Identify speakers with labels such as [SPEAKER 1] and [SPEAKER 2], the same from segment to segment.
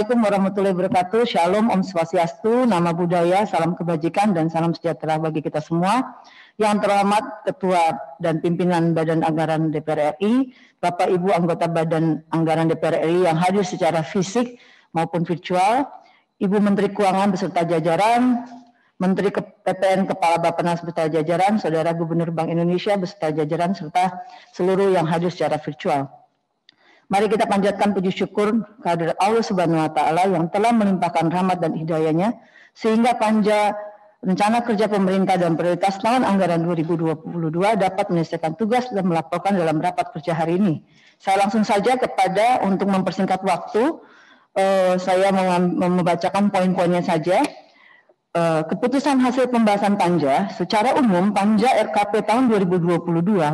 [SPEAKER 1] Assalamualaikum warahmatullahi wabarakatuh. Shalom, Om Swastiastu, Nama Budaya, Salam Kebajikan, dan salam sejahtera bagi kita semua. Yang terhormat Ketua dan Pimpinan Badan Anggaran DPR RI, Bapak Ibu anggota Badan Anggaran DPR RI yang hadir secara fisik maupun virtual, Ibu Menteri Keuangan beserta jajaran, Menteri PPN Kepala Bappenas beserta jajaran, Saudara Gubernur Bank Indonesia beserta jajaran, serta seluruh yang hadir secara virtual. Mari kita panjatkan puji syukur kehadirat Allah Subhanahu wa Ta'ala yang telah melimpahkan rahmat dan hidayahnya sehingga panja rencana kerja pemerintah dan prioritas tahun anggaran 2022 dapat menyelesaikan tugas dan melaporkan dalam rapat kerja hari ini. Saya langsung saja untuk mempersingkat waktu, saya membacakan poin-poinnya saja. Keputusan hasil pembahasan panja, secara umum panja RKP tahun 2022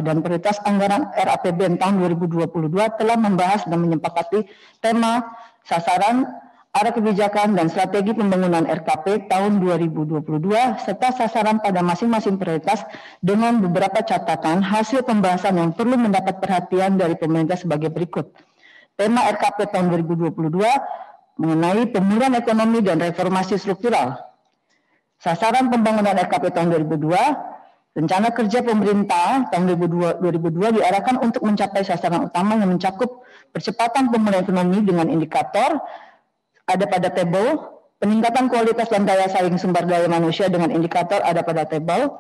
[SPEAKER 1] dan prioritas anggaran RAPBN tahun 2022 telah membahas dan menyepakati tema, sasaran, arah kebijakan dan strategi pembangunan RKP tahun 2022 serta sasaran pada masing-masing prioritas dengan beberapa catatan hasil pembahasan yang perlu mendapat perhatian dari pemerintah sebagai berikut. Tema RKP tahun 2022 mengenai pemulihan ekonomi dan reformasi struktural. Sasaran pembangunan RKP tahun 2002, rencana kerja pemerintah tahun 2022 diarahkan untuk mencapai sasaran utama yang mencakup percepatan pemulihan ekonomi dengan indikator ada pada tabel, peningkatan kualitas dan daya saing sumber daya manusia dengan indikator ada pada tabel,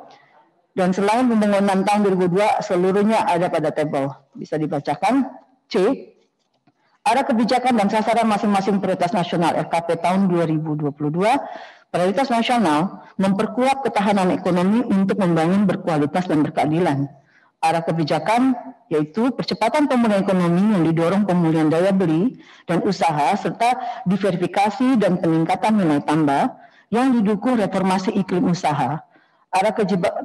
[SPEAKER 1] dan selain pembangunan tahun 2002 seluruhnya ada pada tabel. Bisa dibacakan. C. Arah kebijakan dan sasaran masing-masing prioritas nasional RKP tahun 2022. Prioritas nasional memperkuat ketahanan ekonomi untuk membangun berkualitas dan berkeadilan. Arah kebijakan yaitu percepatan pemulihan ekonomi yang didorong pemulihan daya beli dan usaha serta diverifikasi dan peningkatan nilai tambah yang didukung reformasi iklim usaha. Arah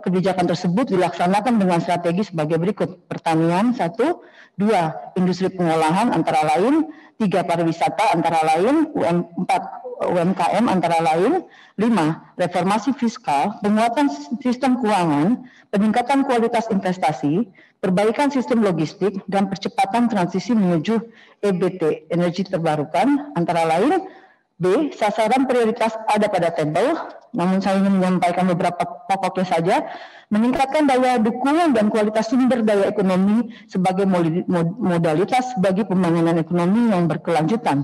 [SPEAKER 1] kebijakan tersebut dilaksanakan dengan strategi sebagai berikut. Pertanian 1, 2, industri pengolahan antara lain, 3, pariwisata antara lain, 4, UMKM antara lain, 5, reformasi fiskal, penguatan sistem keuangan, peningkatan kualitas investasi, perbaikan sistem logistik, dan percepatan transisi menuju EBT, energi terbarukan antara lain. B. Sasaran prioritas ada pada tabel, namun saya ingin menyampaikan beberapa pokoknya saja. Meningkatkan daya dukung dan kualitas sumber daya ekonomi sebagai modalitas bagi pembangunan ekonomi yang berkelanjutan.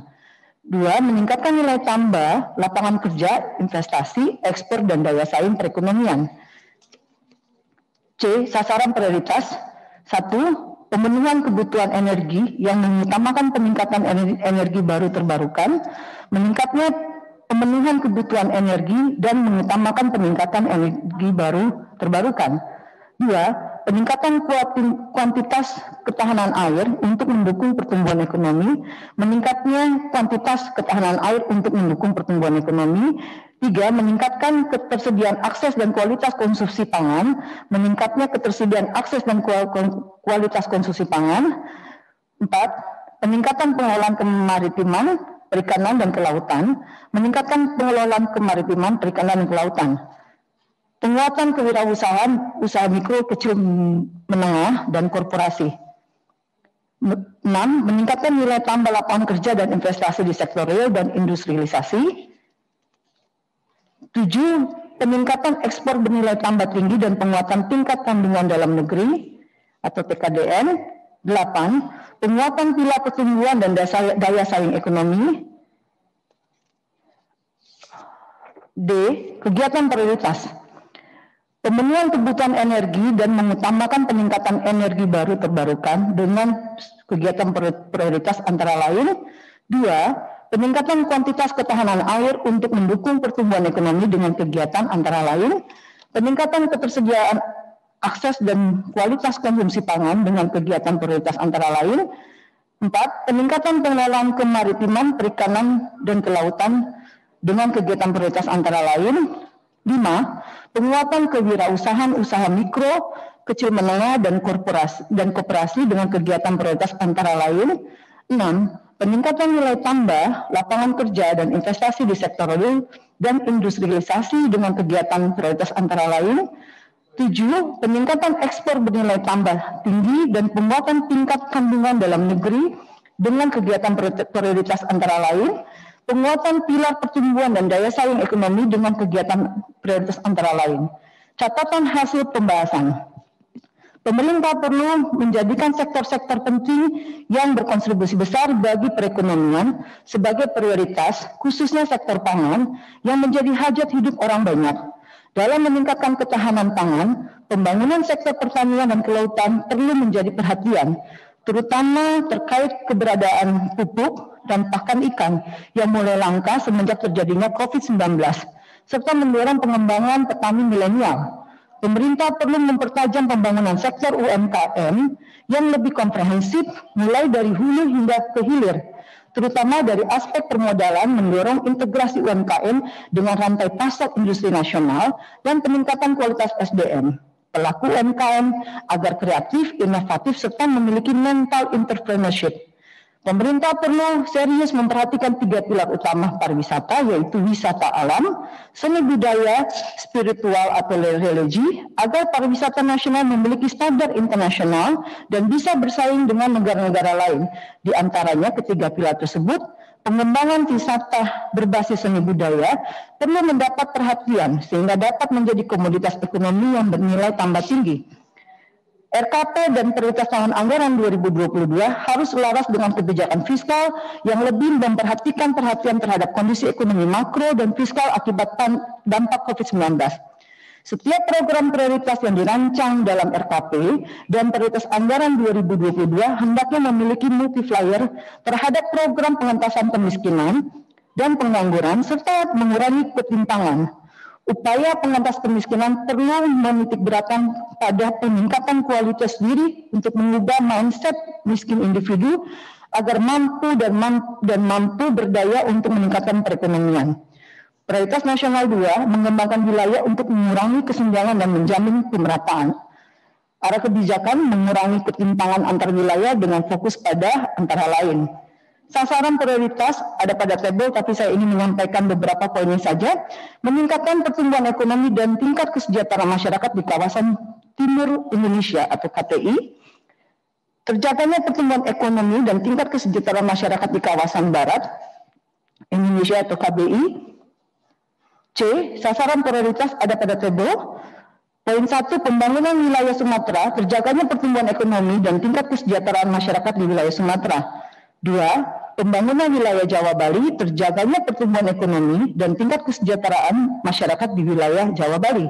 [SPEAKER 1] 2. Meningkatkan nilai tambah, lapangan kerja, investasi, ekspor, dan daya saing perekonomian. C. Sasaran prioritas. 1. Pemenuhan kebutuhan energi yang mengutamakan peningkatan energi baru terbarukan, meningkatnya pemenuhan kebutuhan energi dan mengutamakan peningkatan energi baru terbarukan. 2. Peningkatan kuantitas ketahanan air untuk mendukung pertumbuhan ekonomi, meningkatnya kuantitas ketahanan air untuk mendukung pertumbuhan ekonomi. 3. Meningkatkan ketersediaan akses dan kualitas konsumsi pangan, meningkatnya ketersediaan akses dan kualitas konsumsi pangan. 4. Peningkatan pengelolaan kemaritiman, perikanan, dan kelautan, meningkatkan pengelolaan kemaritiman, perikanan, dan kelautan. Penguatan kewirausahaan, usaha mikro, kecil, menengah, dan korporasi. 6. Meningkatkan nilai tambah lapangan kerja dan investasi di sektor real dan industrialisasi. 7. Peningkatan ekspor bernilai tambah tinggi dan penguatan tingkat kandungan dalam negeri atau TKDN. 8. Penguatan pilar pertumbuhan dan daya saing ekonomi. D. Kegiatan prioritas. Pemenuhan kebutuhan energi dan mengutamakan peningkatan energi baru terbarukan dengan kegiatan prioritas antara lain. 2. Peningkatan kuantitas ketahanan air untuk mendukung pertumbuhan ekonomi dengan kegiatan antara lain. Peningkatan ketersediaan akses dan kualitas konsumsi pangan dengan kegiatan prioritas antara lain. 4. Peningkatan pengelolaan kemaritiman, perikanan, dan kelautan dengan kegiatan prioritas antara lain. 5. Penguatan kewirausahaan usaha mikro, kecil menengah, dan koperasi dengan kegiatan prioritas antara lain. 6. Peningkatan nilai tambah, lapangan kerja, dan investasi di sektor real dan industrialisasi dengan kegiatan prioritas antara lain. 7. Peningkatan ekspor bernilai tambah tinggi dan penguatan tingkat kandungan dalam negeri dengan kegiatan prioritas antara lain. penguatan pilar pertumbuhan dan daya saing ekonomi dengan kegiatan prioritas antara lain. Catatan hasil pembahasan. Pemerintah perlu menjadikan sektor-sektor penting yang berkontribusi besar bagi perekonomian sebagai prioritas, khususnya sektor pangan yang menjadi hajat hidup orang banyak. Dalam meningkatkan ketahanan pangan, pembangunan sektor pertanian dan kelautan perlu menjadi perhatian, terutama terkait keberadaan pupuk dan pakan ikan yang mulai langka semenjak terjadinya COVID-19, serta mendorong pengembangan petani milenial. Pemerintah perlu mempertajam pembangunan sektor UMKM yang lebih komprehensif mulai dari hulu hingga ke hilir, terutama dari aspek permodalan mendorong integrasi UMKM dengan rantai pasar industri nasional dan peningkatan kualitas SDM. Pelaku UMKM agar kreatif, inovatif, serta memiliki mental entrepreneurship. Pemerintah perlu serius memperhatikan 3 pilar utama pariwisata, yaitu wisata alam, seni budaya, spiritual atau religi, agar pariwisata nasional memiliki standar internasional dan bisa bersaing dengan negara-negara lain. Di antaranya ketiga pilar tersebut, pengembangan wisata berbasis seni budaya perlu mendapat perhatian sehingga dapat menjadi komoditas ekonomi yang bernilai tambah tinggi. RKP dan prioritas tahun anggaran 2022 harus selaras dengan kebijakan fiskal yang lebih memperhatikan perhatian terhadap kondisi ekonomi makro dan fiskal akibat dampak COVID-19. Setiap program prioritas yang dirancang dalam RKP dan prioritas anggaran 2022 hendaknya memiliki multiplier terhadap program pengentasan kemiskinan dan pengangguran serta mengurangi ketimpangan. Upaya pengentas kemiskinan perlu menitikberatkan pada peningkatan kualitas diri untuk mengubah mindset miskin individu agar mampu dan mampu berdaya untuk meningkatkan perekonomian. Prioritas nasional 2 mengembangkan wilayah untuk mengurangi kesenjangan dan menjamin pemerataan. Arah kebijakan mengurangi ketimpangan antar wilayah dengan fokus pada antara lain. Sasaran prioritas ada pada tabel, tapi saya ingin menyampaikan beberapa poinnya saja. Meningkatkan pertumbuhan ekonomi dan tingkat kesejahteraan masyarakat di kawasan Timur Indonesia atau KTI. Terjaganya pertumbuhan ekonomi dan tingkat kesejahteraan masyarakat di kawasan Barat Indonesia atau KBI. C. Sasaran prioritas ada pada tabel. Poin 1, pembangunan wilayah Sumatera, terjaganya pertumbuhan ekonomi dan tingkat kesejahteraan masyarakat di wilayah Sumatera. 2. Pembangunan wilayah Jawa Bali, terjaganya pertumbuhan ekonomi dan tingkat kesejahteraan masyarakat di wilayah Jawa Bali.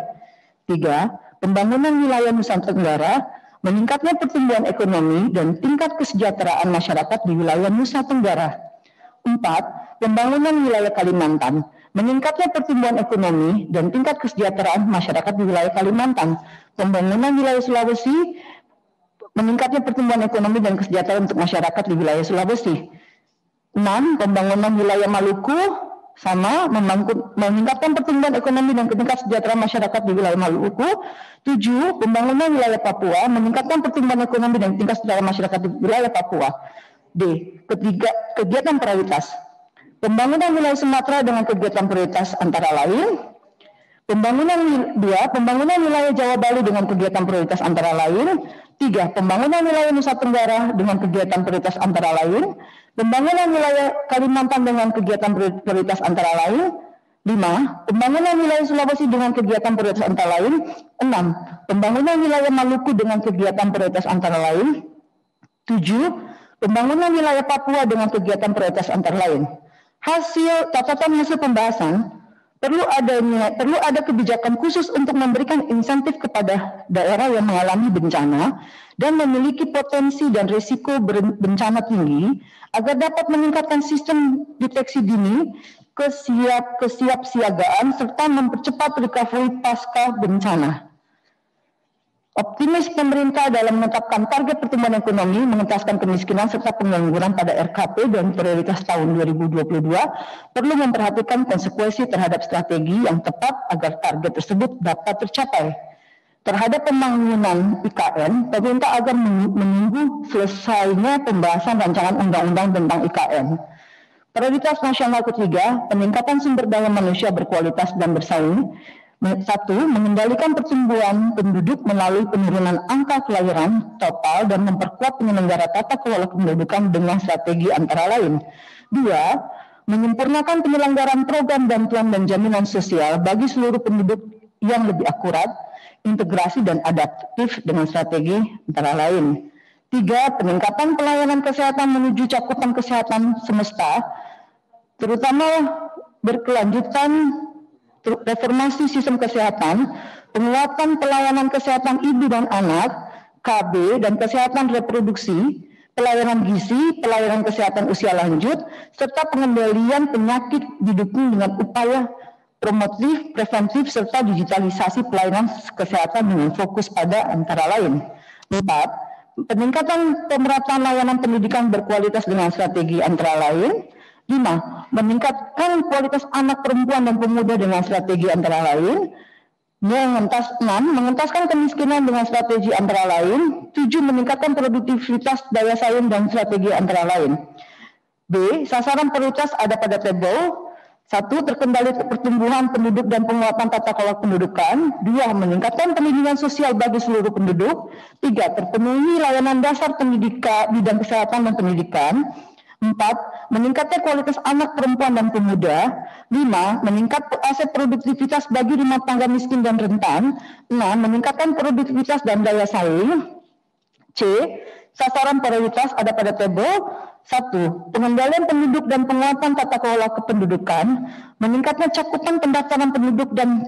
[SPEAKER 1] 3. Pembangunan wilayah Nusa Tenggara, meningkatnya pertumbuhan ekonomi dan tingkat kesejahteraan masyarakat di wilayah Nusa Tenggara. 4. Pembangunan wilayah Kalimantan, meningkatnya pertumbuhan ekonomi dan tingkat kesejahteraan masyarakat di wilayah Kalimantan. Pembangunan wilayah Sulawesi, meningkatnya pertumbuhan ekonomi dan kesejahteraan untuk masyarakat di wilayah Sulawesi. 6. Pembangunan wilayah Maluku sama meningkatkan pertumbuhan ekonomi dan tingkat kesejahteraan masyarakat di wilayah Maluku. 7. Pembangunan wilayah Papua meningkatkan pertumbuhan ekonomi dan tingkat kesejahteraan masyarakat di wilayah Papua. D. Ketiga, kegiatan prioritas. Pembangunan wilayah Sumatera dengan kegiatan prioritas antara lain. Pembangunan wilayah Jawa Bali dengan kegiatan prioritas antara lain. 3. Pembangunan wilayah Nusa Tenggara dengan kegiatan prioritas antara lain. Pembangunan wilayah Kalimantan dengan kegiatan prioritas antara lain. 5. Pembangunan wilayah Sulawesi dengan kegiatan prioritas antara lain. 6. Pembangunan wilayah Maluku dengan kegiatan prioritas antara lain. 7. Pembangunan wilayah Papua dengan kegiatan prioritas antara lain. Catatan hasil pembahasan, perlu ada kebijakan khusus untuk memberikan insentif kepada daerah yang mengalami bencana dan memiliki potensi dan risiko bencana tinggi agar dapat meningkatkan sistem deteksi dini, kesiapsiagaan serta mempercepat recovery pasca bencana. Optimis pemerintah dalam menetapkan target pertumbuhan ekonomi, mengentaskan kemiskinan serta pengangguran pada RKP dan prioritas tahun 2022 perlu memperhatikan konsekuensi terhadap strategi yang tepat agar target tersebut dapat tercapai. Terhadap pembangunan IKN, pemerintah agar menunggu selesainya pembahasan rancangan undang-undang tentang IKN. Prioritas nasional ketiga, peningkatan sumber daya manusia berkualitas dan bersaing. 1. Mengendalikan pertumbuhan penduduk melalui penurunan angka kelahiran total dan memperkuat penyelenggara tata kelola kependudukan dengan strategi antara lain. 2. menyempurnakan penyelenggaraan program bantuan dan jaminan sosial bagi seluruh penduduk yang lebih akurat, integrasi dan adaptif dengan strategi antara lain. 3. Peningkatan pelayanan kesehatan menuju cakupan kesehatan semesta, terutama berkelanjutan reformasi sistem kesehatan, penguatan pelayanan kesehatan ibu dan anak, KB, dan kesehatan reproduksi, pelayanan gizi, pelayanan kesehatan usia lanjut, serta pengendalian penyakit didukung dengan upaya promotif, preventif, serta digitalisasi pelayanan kesehatan dengan fokus pada antara lain. 4. Peningkatan pemerataan layanan pendidikan berkualitas dengan strategi antara lain. 5. Meningkatkan kualitas anak perempuan dan pemuda dengan strategi antara lain. 6. Mengentaskan kemiskinan dengan strategi antara lain. 7. Meningkatkan produktivitas daya saing dan strategi antara lain. B. Sasaran prioritas ada pada tabel. 1. Terkendali pertumbuhan penduduk dan penguatan tata kelola pendudukan. 2. Meningkatkan perlindungan sosial bagi seluruh penduduk. 3. Terpenuhi layanan dasar pendidikan, bidang kesehatan dan pendidikan. 4. Meningkatkan kualitas anak perempuan dan pemuda. 5. Meningkat aset produktivitas bagi rumah tangga miskin dan rentan. 6. Meningkatkan produktivitas dan daya saing. C. Sasaran prioritas ada pada tabel. 1. Pengendalian penduduk dan penguatan tata kelola kependudukan, meningkatnya cakupan pendaftaran penduduk dan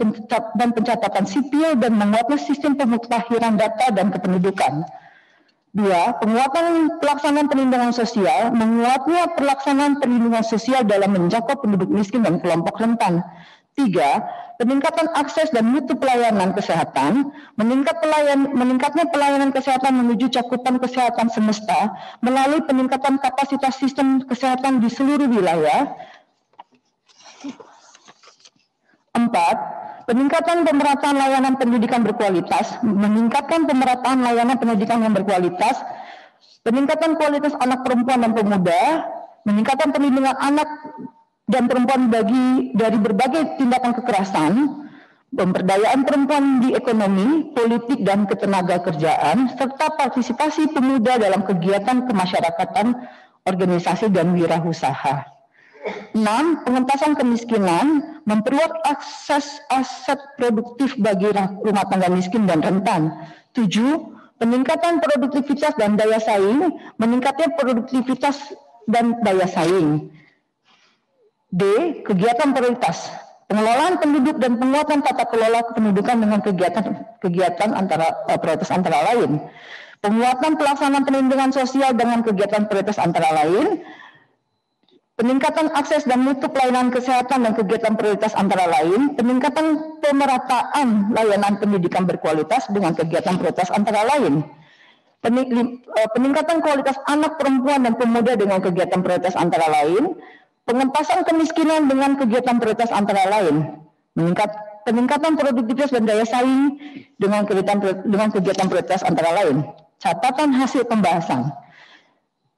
[SPEAKER 1] pencatatan sipil dan menguatnya sistem pemutahiran data dan kependudukan. 2. Penguatan pelaksanaan perlindungan sosial, menguatnya pelaksanaan perlindungan sosial dalam menjangkau penduduk miskin dan kelompok rentan. 3. Peningkatan akses dan mutu pelayanan kesehatan, meningkatnya pelayanan kesehatan menuju cakupan kesehatan semesta melalui peningkatan kapasitas sistem kesehatan di seluruh wilayah. 4. Peningkatan pemerataan layanan pendidikan berkualitas, meningkatkan pemerataan layanan pendidikan yang berkualitas, peningkatan kualitas anak perempuan dan pemuda, meningkatkan perlindungan anak dan perempuan dari berbagai tindakan kekerasan, pemberdayaan perempuan di ekonomi, politik, dan ketenaga kerjaan, serta partisipasi pemuda dalam kegiatan kemasyarakatan, organisasi, dan wirausaha. 6. Pengentasan kemiskinan, memperluas akses aset produktif bagi rumah tangga miskin dan rentan. 7. Peningkatan produktivitas dan daya saing, meningkatnya produktivitas dan daya saing. D. Kegiatan prioritas, pengelolaan penduduk dan penguatan tata kelola kependudukan dengan kegiatan prioritas antara lain. Penguatan pelaksanaan perlindungan sosial dengan kegiatan prioritas antara lain. Peningkatan akses dan mutu pelayanan kesehatan dan kegiatan prioritas antara lain. Peningkatan pemerataan layanan pendidikan berkualitas dengan kegiatan prioritas antara lain. Peningkatan kualitas anak perempuan dan pemuda dengan kegiatan prioritas antara lain. Pengentasan kemiskinan dengan kegiatan prioritas antara lain. Peningkatan produktivitas dan daya saing dengan kegiatan prioritas antara lain. Catatan hasil pembahasan.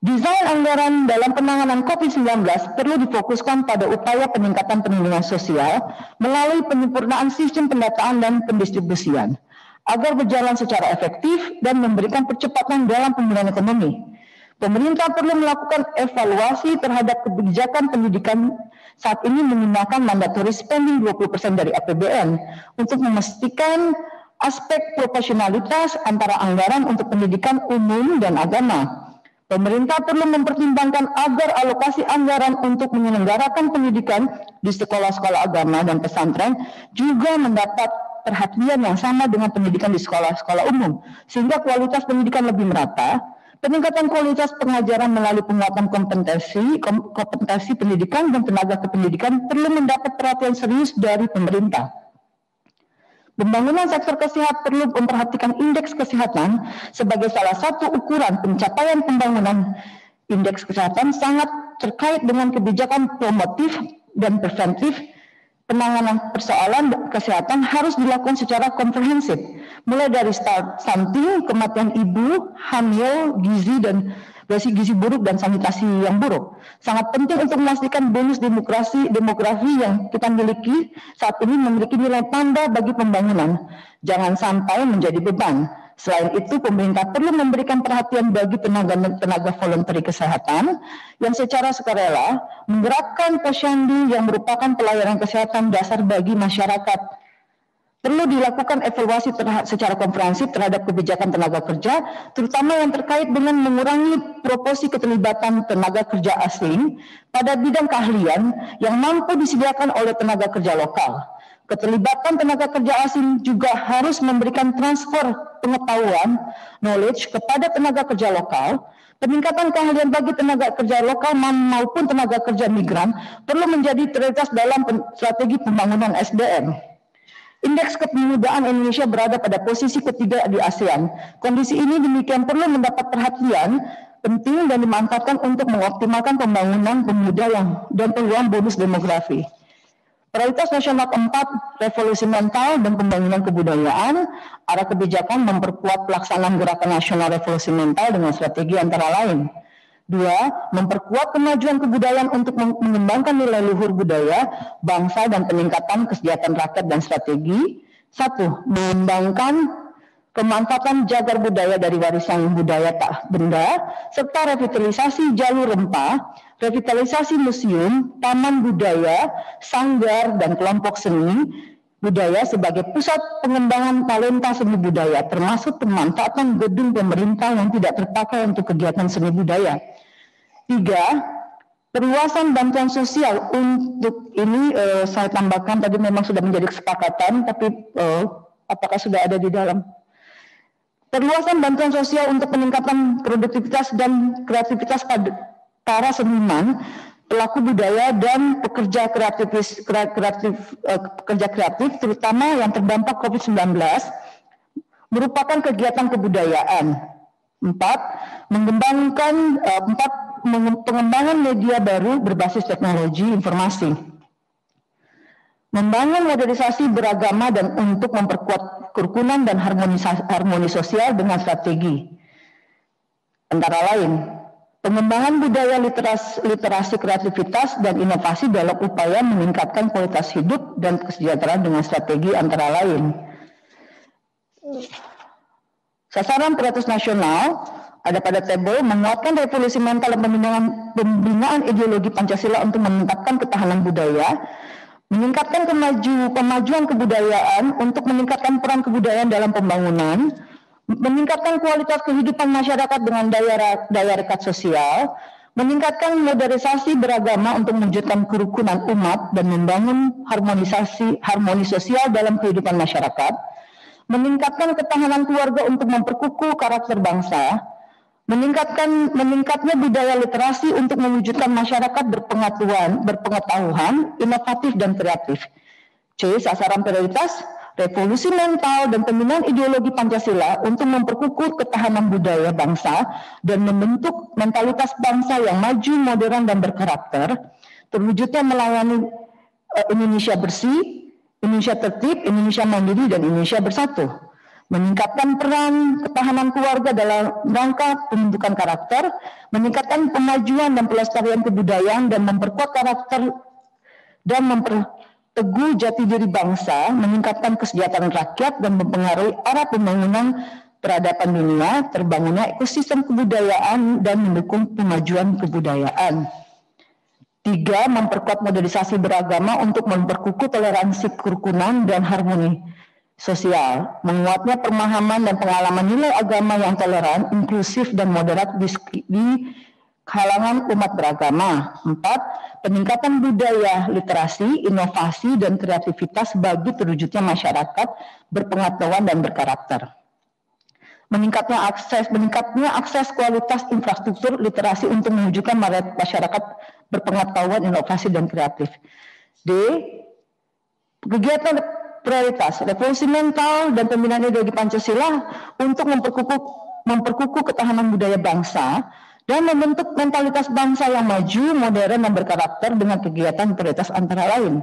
[SPEAKER 1] Desain anggaran dalam penanganan COVID-19 perlu difokuskan pada upaya peningkatan perlindungan sosial melalui penyempurnaan sistem pendataan dan pendistribusian agar berjalan secara efektif dan memberikan percepatan dalam pemulihan ekonomi. Pemerintah perlu melakukan evaluasi terhadap kebijakan pendidikan saat ini menggunakan mandatory spending 20% dari APBN untuk memastikan aspek proporsionalitas antara anggaran untuk pendidikan umum dan agama. Pemerintah perlu mempertimbangkan agar alokasi anggaran untuk menyelenggarakan pendidikan di sekolah-sekolah agama dan pesantren juga mendapat perhatian yang sama dengan pendidikan di sekolah-sekolah umum, sehingga kualitas pendidikan lebih merata. Peningkatan kualitas pengajaran melalui penguatan kompetensi pendidikan dan tenaga kependidikan perlu mendapat perhatian serius dari pemerintah. Pembangunan sektor kesehatan perlu memperhatikan indeks kesehatan sebagai salah satu ukuran pencapaian pembangunan. Indeks kesehatan sangat terkait dengan kebijakan promotif dan preventif. Penanganan persoalan kesehatan harus dilakukan secara komprehensif, mulai dari stunting, kematian ibu, hamil, gizi buruk dan sanitasi yang buruk. Sangat penting untuk memastikan bonus demografi yang kita miliki saat ini memiliki nilai tambah bagi pembangunan. Jangan sampai menjadi beban. Selain itu, pemerintah perlu memberikan perhatian bagi tenaga volunteri kesehatan yang secara sukarela menggerakkan posyandu yang merupakan pelayanan kesehatan dasar bagi masyarakat. Perlu dilakukan evaluasi secara komprehensif terhadap kebijakan tenaga kerja, terutama yang terkait dengan mengurangi proporsi keterlibatan tenaga kerja asing pada bidang keahlian yang mampu disediakan oleh tenaga kerja lokal. Keterlibatan tenaga kerja asing juga harus memberikan transfer pengetahuan, knowledge kepada tenaga kerja lokal. Peningkatan keahlian bagi tenaga kerja lokal maupun tenaga kerja migran perlu menjadi prioritas dalam strategi pembangunan SDM. Indeks kepemudaan Indonesia berada pada posisi ketiga di ASEAN. Kondisi ini demikian perlu mendapat perhatian penting dan dimanfaatkan untuk mengoptimalkan pembangunan pemuda dan peluang bonus demografi. Prioritas nasional keempat, revolusi mental dan pembangunan kebudayaan. Arah kebijakan memperkuat pelaksanaan gerakan nasional revolusi mental dengan strategi antara lain. 2. Memperkuat kemajuan kebudayaan untuk mengembangkan nilai luhur budaya, bangsa dan peningkatan kesejahteraan rakyat dan strategi. 1. Mengembangkan pemanfaatan jagar budaya dari warisan budaya tak benda, serta revitalisasi jalur rempah, revitalisasi museum, taman budaya, sanggar, dan kelompok seni budaya sebagai pusat pengembangan talenta seni budaya, termasuk pemanfaatan gedung pemerintah yang tidak terpakai untuk kegiatan seni budaya. 3. Perluasan bantuan sosial. Untuk ini saya tambahkan, tadi memang sudah menjadi kesepakatan, tapi apakah sudah ada di dalam? Perluasan bantuan sosial untuk peningkatan produktivitas dan kreativitas para seniman, pelaku budaya dan pekerja kreatif, terutama yang terdampak COVID-19, merupakan kegiatan kebudayaan. 4. Pengembangan media baru berbasis teknologi informasi. Membangun modernisasi beragama dan untuk memperkuat kerukunan dan harmoni sosial dengan strategi. Antara lain, pengembangan budaya literasi kreativitas dan inovasi dalam upaya meningkatkan kualitas hidup dan kesejahteraan dengan strategi antara lain. Sasaran prioritas nasional ada pada tabel menguatkan revolusi mental dan pembinaan ideologi Pancasila untuk meningkatkan ketahanan budaya, meningkatkan kemajuan kebudayaan untuk meningkatkan peran kebudayaan dalam pembangunan, meningkatkan kualitas kehidupan masyarakat dengan daya rekat sosial, meningkatkan modernisasi beragama untuk mewujudkan kerukunan umat dan membangun harmoni sosial dalam kehidupan masyarakat, meningkatkan ketahanan keluarga untuk memperkukuh karakter bangsa, meningkatnya budaya literasi untuk mewujudkan masyarakat berpengetahuan, inovatif dan kreatif. C. Sasaran prioritas, revolusi mental dan pembinaan ideologi Pancasila untuk memperkukuh ketahanan budaya bangsa dan membentuk mentalitas bangsa yang maju, modern dan berkarakter, terwujudnya melayani Indonesia bersih, Indonesia tertib, Indonesia mandiri dan Indonesia bersatu. Meningkatkan peran ketahanan keluarga dalam rangka pembentukan karakter, meningkatkan kemajuan dan pelestarian kebudayaan dan memperkuat karakter dan memperteguh jati diri bangsa, meningkatkan kesejahteraan rakyat dan mempengaruhi arah pembangunan peradaban dunia, terbangunnya ekosistem kebudayaan dan mendukung kemajuan kebudayaan. 3. Memperkuat modernisasi beragama untuk memperkukuh toleransi kerukunan dan harmoni sosial, menguatnya pemahaman dan pengalaman nilai agama yang toleran, inklusif dan moderat di kalangan umat beragama. 4. Peningkatan budaya, literasi, inovasi dan kreativitas bagi terwujudnya masyarakat berpengetahuan dan berkarakter. Meningkatnya akses kualitas infrastruktur literasi untuk mewujudkan masyarakat berpengetahuan, inovasi dan kreatif. D. Kegiatan prioritas, revolusi mental dan pembinaan ideologi Pancasila untuk memperkukuh ketahanan budaya bangsa dan membentuk mentalitas bangsa yang maju, modern dan berkarakter dengan kegiatan prioritas antara lain.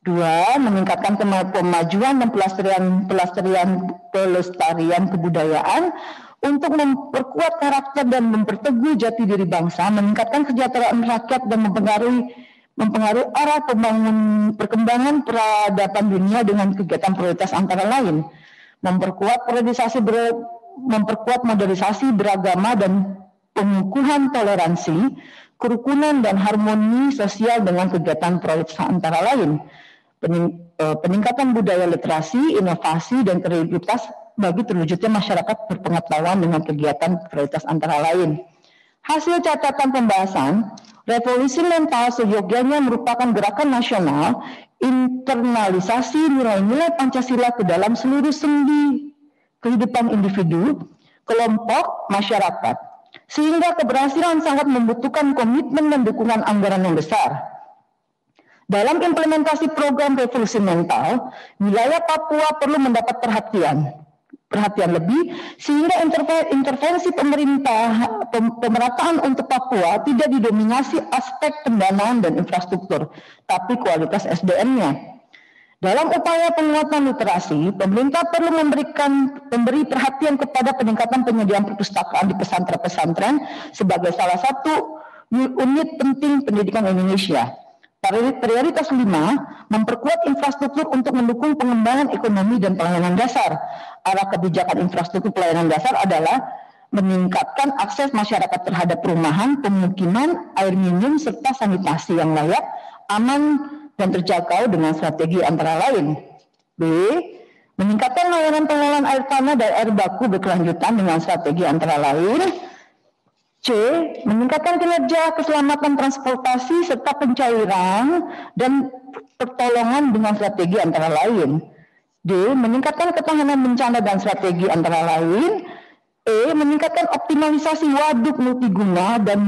[SPEAKER 1] 2. Meningkatkan kemajuan dan pelestarian kebudayaan untuk memperkuat karakter dan memperteguh jati diri bangsa, meningkatkan kesejahteraan rakyat dan mempengaruhi arah perkembangan peradaban dunia dengan kegiatan prioritas antara lain. memperkuat modernisasi beragama dan pengukuhan toleransi, kerukunan dan harmoni sosial dengan kegiatan prioritas antara lain peningkatan budaya literasi, inovasi, dan kredibilitas bagi terwujudnya masyarakat berpengetahuan dengan kegiatan prioritas antara lain. Hasil catatan pembahasan, revolusi mental seyogyanya merupakan gerakan nasional internalisasi nilai-nilai Pancasila ke dalam seluruh sendi kehidupan individu, kelompok, masyarakat. Sehingga keberhasilan sangat membutuhkan komitmen dan dukungan anggaran yang besar. Dalam implementasi program revolusi mental, wilayah Papua perlu mendapat perhatian lebih sehingga intervensi pemerataan untuk Papua tidak didominasi aspek pendanaan dan infrastruktur, tapi kualitas SDM-nya. Dalam upaya penguatan literasi, pemerintah perlu memberi perhatian kepada peningkatan penyediaan perpustakaan di pesantren-pesantren sebagai salah satu unit penting pendidikan Indonesia. Prioritas 5, memperkuat infrastruktur untuk mendukung pengembangan ekonomi dan pelayanan dasar. Arah kebijakan infrastruktur pelayanan dasar adalah meningkatkan akses masyarakat terhadap perumahan, pemukiman, air minum, serta sanitasi yang layak, aman, dan terjangkau dengan strategi antara lain. B, meningkatkan layanan pengelolaan air tanah dan air baku berkelanjutan dengan strategi antara lain. C, meningkatkan kinerja keselamatan transportasi serta pencairan dan pertolongan dengan strategi antara lain. D, meningkatkan ketahanan bencana dan strategi antara lain. E, meningkatkan optimalisasi waduk multiguna dan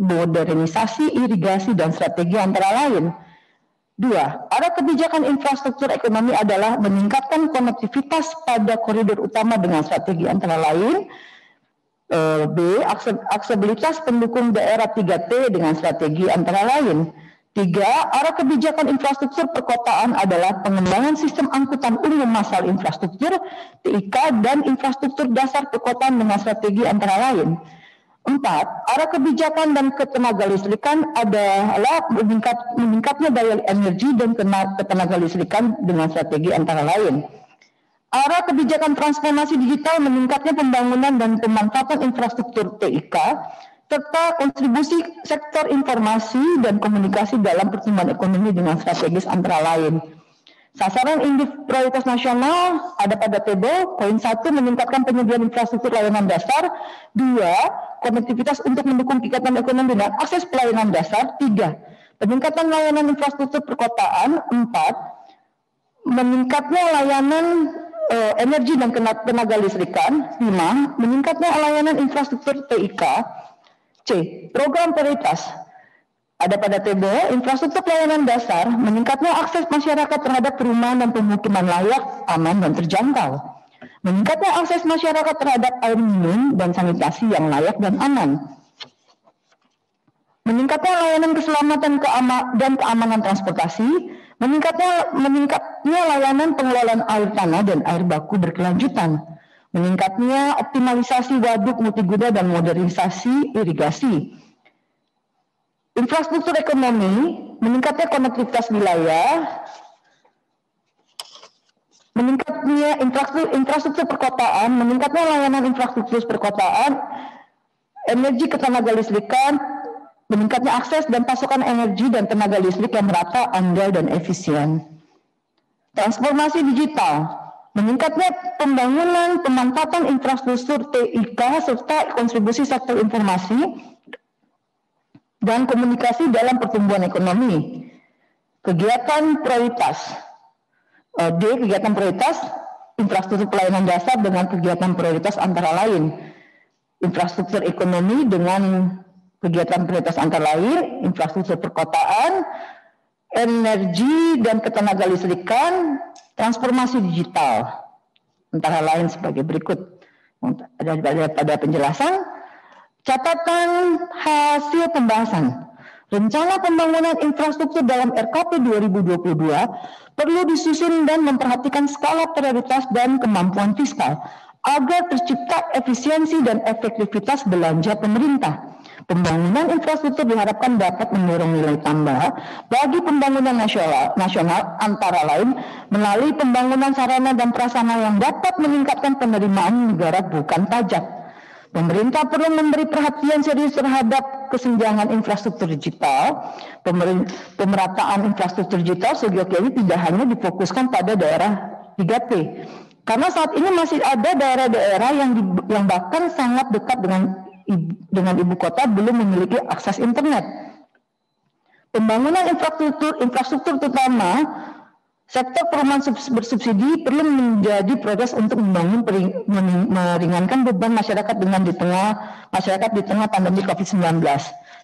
[SPEAKER 1] modernisasi irigasi dan strategi antara lain. 2, arah kebijakan infrastruktur ekonomi adalah meningkatkan konektivitas pada koridor utama dengan strategi antara lain. B, aksesibilitas pendukung daerah 3T dengan strategi antara lain. 3, arah kebijakan infrastruktur perkotaan adalah pengembangan sistem angkutan umum massal infrastruktur, TIK, dan infrastruktur dasar perkotaan dengan strategi antara lain. 4, arah kebijakan dan ketenagalistrikan adalah meningkatnya daya energi dan ketenaga listrikan dengan strategi antara lain. Arah kebijakan transformasi digital meningkatnya pembangunan dan pemanfaatan infrastruktur TIK, serta kontribusi sektor informasi dan komunikasi dalam pertumbuhan ekonomi dengan strategis antara lain. Sasaran induk prioritas nasional ada pada table, poin 1, meningkatkan penyediaan infrastruktur layanan dasar, 2, konektivitas untuk mendukung kegiatan ekonomi dan akses pelayanan dasar, 3, peningkatan layanan infrastruktur perkotaan, 4, meningkatnya layanan energi dan tenaga listrikan, 5, meningkatnya layanan infrastruktur TIK. C, program prioritas ada pada table, infrastruktur pelayanan dasar, meningkatnya akses masyarakat terhadap perumahan dan pemukiman layak, aman, dan terjangkau. Meningkatnya akses masyarakat terhadap air minum dan sanitasi yang layak dan aman. Meningkatnya layanan keselamatan dan keamanan transportasi, meningkatnya layanan pengelolaan air tanah dan air baku berkelanjutan, meningkatnya optimalisasi waduk multiguna dan modernisasi irigasi. Infrastruktur ekonomi, meningkatnya konektivitas wilayah, meningkatnya infrastruktur perkotaan, meningkatnya layanan infrastruktur perkotaan, energi ketenaga listrikan, meningkatnya akses dan pasokan energi dan tenaga listrik yang merata, andal, dan efisien. Transformasi digital, meningkatnya pembangunan pemanfaatan infrastruktur TIK serta kontribusi sektor informasi dan komunikasi dalam pertumbuhan ekonomi. Kegiatan prioritas, D, kegiatan prioritas infrastruktur pelayanan dasar dengan kegiatan prioritas antara lain. Infrastruktur ekonomi dengan kegiatan prioritas antara lain, infrastruktur perkotaan, energi dan ketenaga listrikan, transformasi digital, antara lain sebagai berikut. Ada pada penjelasan, catatan hasil pembahasan. Rencana pembangunan infrastruktur dalam RKP 2022 perlu disusun dan memperhatikan skala prioritas dan kemampuan fiskal agar tercipta efisiensi dan efektivitas belanja pemerintah. Pembangunan infrastruktur diharapkan dapat mendorong nilai tambah bagi pembangunan nasional antara lain melalui pembangunan sarana dan prasarana yang dapat meningkatkan penerimaan negara bukan pajak. Pemerintah perlu memberi perhatian serius terhadap kesenjangan infrastruktur digital. Pemerataan infrastruktur digital seyogyanya ini tidak hanya difokuskan pada daerah 3T. Karena saat ini masih ada daerah-daerah yang bahkan sangat dekat dengan ibu kota belum memiliki akses internet. Pembangunan infrastruktur terutama sektor perumahan bersubsidi perlu menjadi prioritas untuk meringankan beban masyarakat di tengah pandemi COVID-19.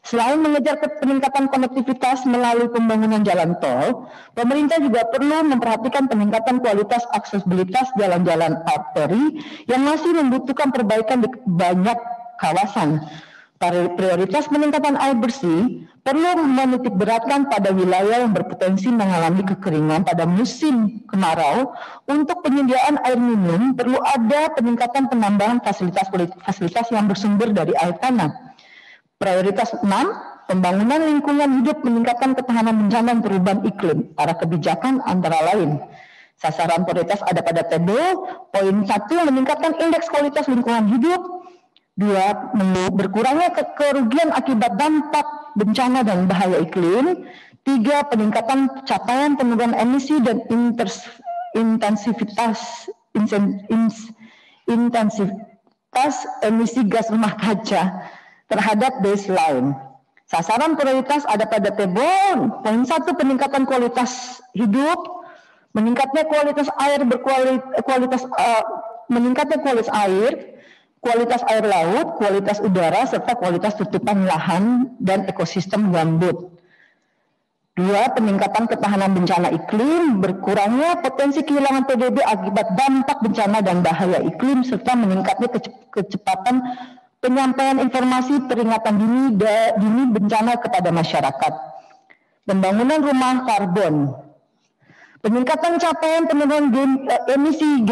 [SPEAKER 1] Selain mengejar peningkatan konektivitas melalui pembangunan jalan tol, pemerintah juga perlu memperhatikan peningkatan kualitas aksesibilitas jalan-jalan arteri yang masih membutuhkan perbaikan di banyak kawasan. Prioritas peningkatan air bersih perlu menitik beratkan pada wilayah yang berpotensi mengalami kekeringan pada musim kemarau. Untuk penyediaan air minum perlu ada peningkatan penambahan fasilitas yang bersumber dari air tanah. Prioritas 6, pembangunan lingkungan hidup meningkatkan ketahanan bencana dan perubahan iklim. Arah kebijakan antara lain. Sasaran prioritas ada pada tabel. Poin 1, meningkatkan indeks kualitas lingkungan hidup. 2, berkurangnya kerugian akibat dampak bencana dan bahaya iklim. 3, peningkatan capaian penurunan emisi dan intensitas emisi gas rumah kaca terhadap baseline. Sasaran prioritas ada pada tabel. Poin 1, peningkatan kualitas hidup, meningkatnya kualitas air meningkatnya kualitas air laut, kualitas udara, serta kualitas tutupan lahan dan ekosistem gambut. 2, peningkatan ketahanan bencana iklim, berkurangnya potensi kehilangan PDB akibat dampak bencana dan bahaya iklim, serta meningkatnya kecepatan penyampaian informasi peringatan dini bencana kepada masyarakat. Pembangunan rumah karbon. Peningkatan capaian penurunan emisi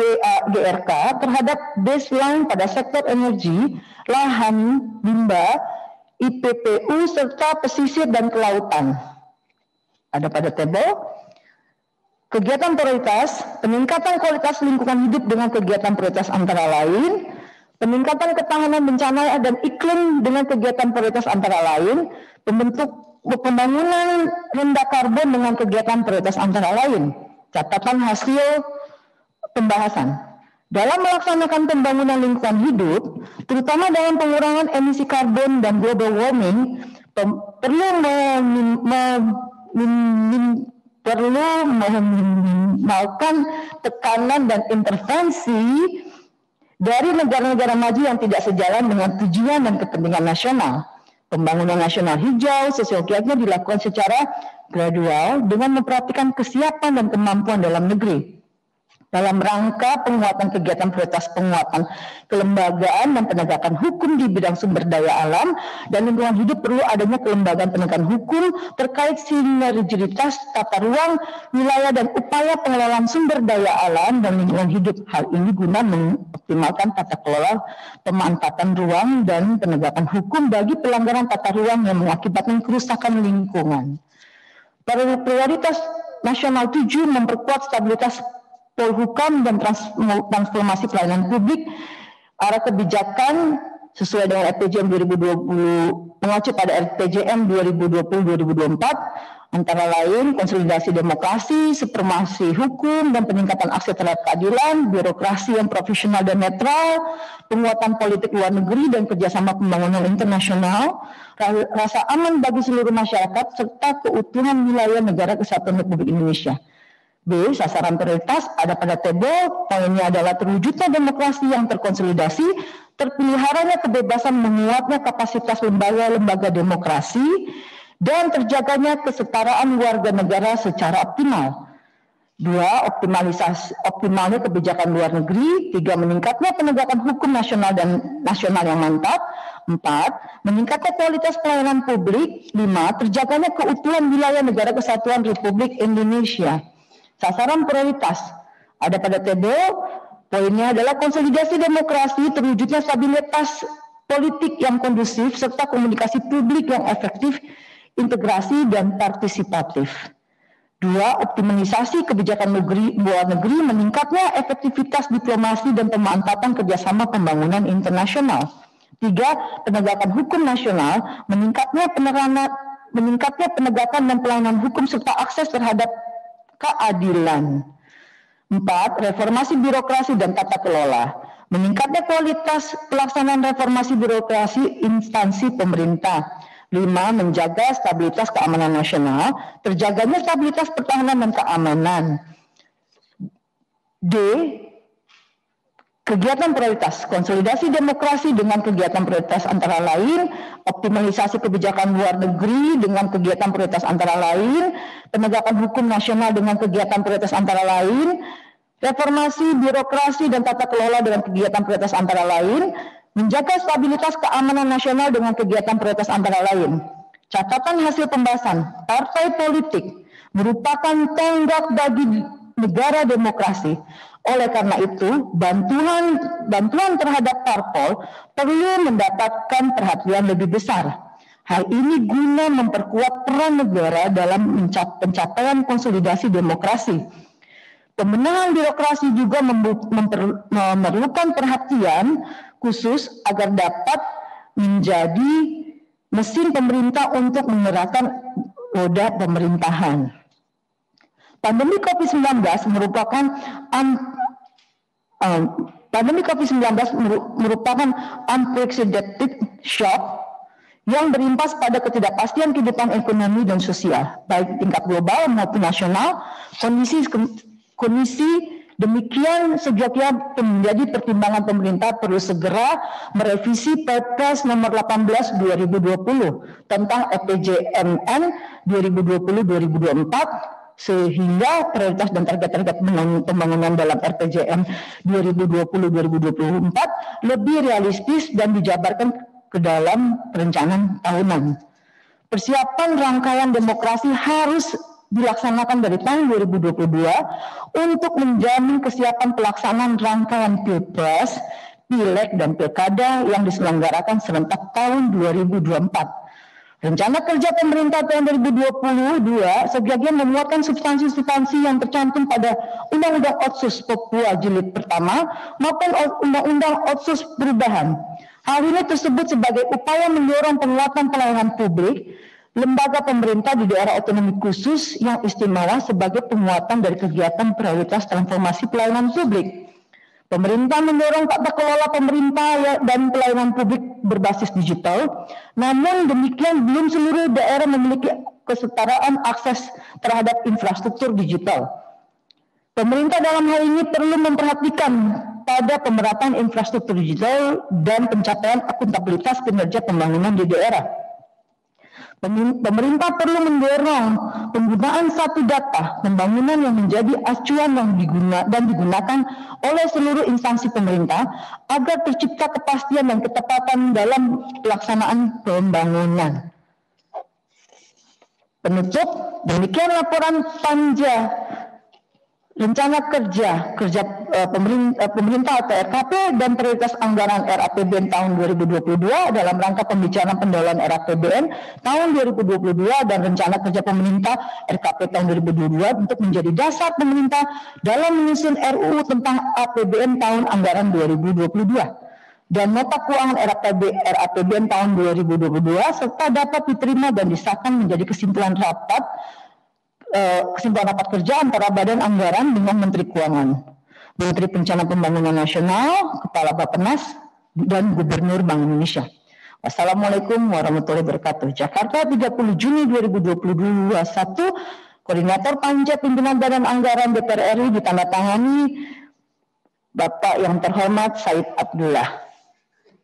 [SPEAKER 1] GRK terhadap baseline pada sektor energi, lahan, limbah, IPPU, serta pesisir dan kelautan. Ada pada tabel. Kegiatan prioritas, peningkatan kualitas lingkungan hidup dengan kegiatan prioritas antara lain, peningkatan ketahanan bencana dan iklim dengan kegiatan prioritas antara lain, pembangunan rendah karbon dengan kegiatan prioritas antara lain. Catatan hasil pembahasan. Dalam melaksanakan pembangunan lingkungan hidup, terutama dalam pengurangan emisi karbon dan global warming, perlu meminimalkan tekanan dan intervensi dari negara-negara maju yang tidak sejalan dengan tujuan dan kepentingan nasional. Pembangunan nasional hijau seyogyanya dilakukan secara gradual dengan memperhatikan kesiapan dan kemampuan dalam negeri. Dalam rangka penguatan kegiatan prioritas penguatan kelembagaan dan penegakan hukum di bidang sumber daya alam dan lingkungan hidup, perlu adanya kelembagaan penegakan hukum terkait sinergitas tata ruang, wilayah, dan upaya pengelolaan sumber daya alam dan lingkungan hidup. Hal ini guna mengoptimalkan tata kelola pemanfaatan ruang dan penegakan hukum bagi pelanggaran tata ruang yang mengakibatkan kerusakan lingkungan. Prioritas nasional 7, memperkuat stabilitas Polhukam dan transformasi pelayanan publik. Arah kebijakan sesuai dengan RPJM 2020, mengacu pada RPJM 2020-2024, antara lain konsolidasi demokrasi, supremasi hukum, dan peningkatan akses terhadap keadilan, birokrasi yang profesional dan netral, penguatan politik luar negeri dan kerjasama pembangunan internasional, rasa aman bagi seluruh masyarakat, serta keutuhan wilayah negara kesatuan Republik Indonesia. B. Sasaran prioritas ada pada tabel. Poinnya adalah terwujudnya demokrasi yang terkonsolidasi, terpeliharanya kebebasan, menguatnya kapasitas lembaga-lembaga demokrasi, dan terjaganya kesetaraan warga negara secara optimal. 2. Optimalnya kebijakan luar negeri. 3. Meningkatnya penegakan hukum nasional dan nasional yang mantap. 4. Meningkatnya kualitas pelayanan publik. 5. Terjaganya keutuhan wilayah negara kesatuan Republik Indonesia. Sasaran prioritas ada pada tabel. Poinnya adalah konsolidasi demokrasi, terwujudnya stabilitas politik yang kondusif, serta komunikasi publik yang efektif, integrasi, dan partisipatif. 2. Optimalisasi kebijakan luar negeri, meningkatnya efektivitas diplomasi dan pemanfaatan kerjasama pembangunan internasional. 3. Penegakan hukum nasional, meningkatnya penegakan dan pelayanan hukum serta akses terhadap keadilan. 4. Reformasi birokrasi dan tata kelola, meningkatnya kualitas pelaksanaan reformasi birokrasi instansi pemerintah. 5. Menjaga stabilitas keamanan nasional, terjaganya stabilitas pertahanan dan keamanan. D. Kegiatan prioritas, konsolidasi demokrasi dengan kegiatan prioritas antara lain, optimalisasi kebijakan luar negeri dengan kegiatan prioritas antara lain, penegakan hukum nasional dengan kegiatan prioritas antara lain, reformasi birokrasi dan tata kelola dengan kegiatan prioritas antara lain, menjaga stabilitas keamanan nasional dengan kegiatan prioritas antara lain. Catatan hasil pembahasan, partai politik merupakan tonggak bagi negara demokrasi. Oleh karena itu, bantuan terhadap parpol perlu mendapatkan perhatian lebih besar. Hal ini guna memperkuat peran negara dalam pencapaian konsolidasi demokrasi. Pembenahan birokrasi juga memerlukan perhatian khusus agar dapat menjadi mesin pemerintah untuk menggerakkan roda pemerintahan. Pandemi COVID-19 merupakan unprecedented shock yang berimbas pada ketidakpastian kehidupan ekonomi dan sosial, baik tingkat global maupun nasional. Kondisi demikian sejatinya menjadi pertimbangan pemerintah perlu segera merevisi Perpres nomor 18 2020 tentang RPJMN 2020-2024 sehingga prioritas dan target-target pembangunan dalam RPJM 2020-2024 lebih realistis dan dijabarkan ke dalam perencanaan tahunan. Persiapan rangkaian demokrasi harus dilaksanakan dari tahun 2022 untuk menjamin kesiapan pelaksanaan rangkaian Pilpres, Pileg, dan Pilkada yang diselenggarakan serentak tahun 2024. Rencana kerja pemerintah tahun 2022 sebagian memuatkan substansi-substansi yang tercantum pada Undang-Undang Otsus Papua Jilid pertama maupun Undang-Undang Otsus perubahan. Hal ini tersebut sebagai upaya mendorong penguatan pelayanan publik lembaga pemerintah di daerah otonomi khusus yang istimewa sebagai penguatan dari kegiatan prioritas transformasi pelayanan publik. Pemerintah mendorong tata kelola pemerintah dan pelayanan publik berbasis digital, namun demikian belum seluruh daerah memiliki kesetaraan akses terhadap infrastruktur digital. Pemerintah dalam hal ini perlu memperhatikan pada pemerataan infrastruktur digital dan pencapaian akuntabilitas kinerja pembangunan di daerah. Pemerintah perlu mendorong penggunaan satu data pembangunan yang menjadi acuan yang digunakan oleh seluruh instansi pemerintah agar tercipta kepastian dan ketepatan dalam pelaksanaan pembangunan. Penutup, demikian laporan Panja Rencana Kerja Pemerintah atau RKP dan prioritas anggaran RAPBN tahun 2022 dalam rangka pembicaraan pendahuluan RAPBN tahun 2022 dan Rencana Kerja Pemerintah RKP tahun 2022 untuk menjadi dasar pemerintah dalam menyusun RUU tentang APBN tahun anggaran 2022 dan nota keuangan RAPBN tahun 2022 serta dapat diterima dan disahkan menjadi kesimpulan rapat kerja antara Badan Anggaran dengan Menteri Keuangan, Menteri Perencanaan Pembangunan Nasional, Kepala Bappenas, dan Gubernur Bank Indonesia. Wassalamualaikum warahmatullahi wabarakatuh. Jakarta, 30 Juni 2021, Koordinator Panja Pimpinan Badan Anggaran DPR RI ditandatangani Bapak yang terhormat Said Abdullah.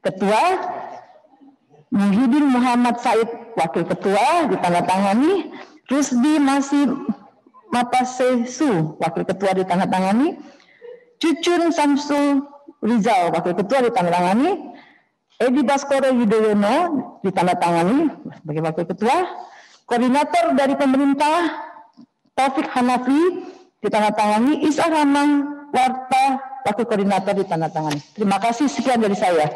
[SPEAKER 1] Ketua Muhyiddin Muhammad Said, Wakil Ketua ditandatangani Rusdi Masih Mapasesu, Wakil Ketua ditandatangani. Cucun Samsul Rizal, Wakil Ketua ditandatangani. Edi Baskoro Yudhoyono ditandatangani sebagai Wakil Ketua. Koordinator dari pemerintah Taufik Hanafi ditandatangani. Isa Rahman Warta, Wakil Koordinator ditandatangani. Terima kasih, sekian dari saya.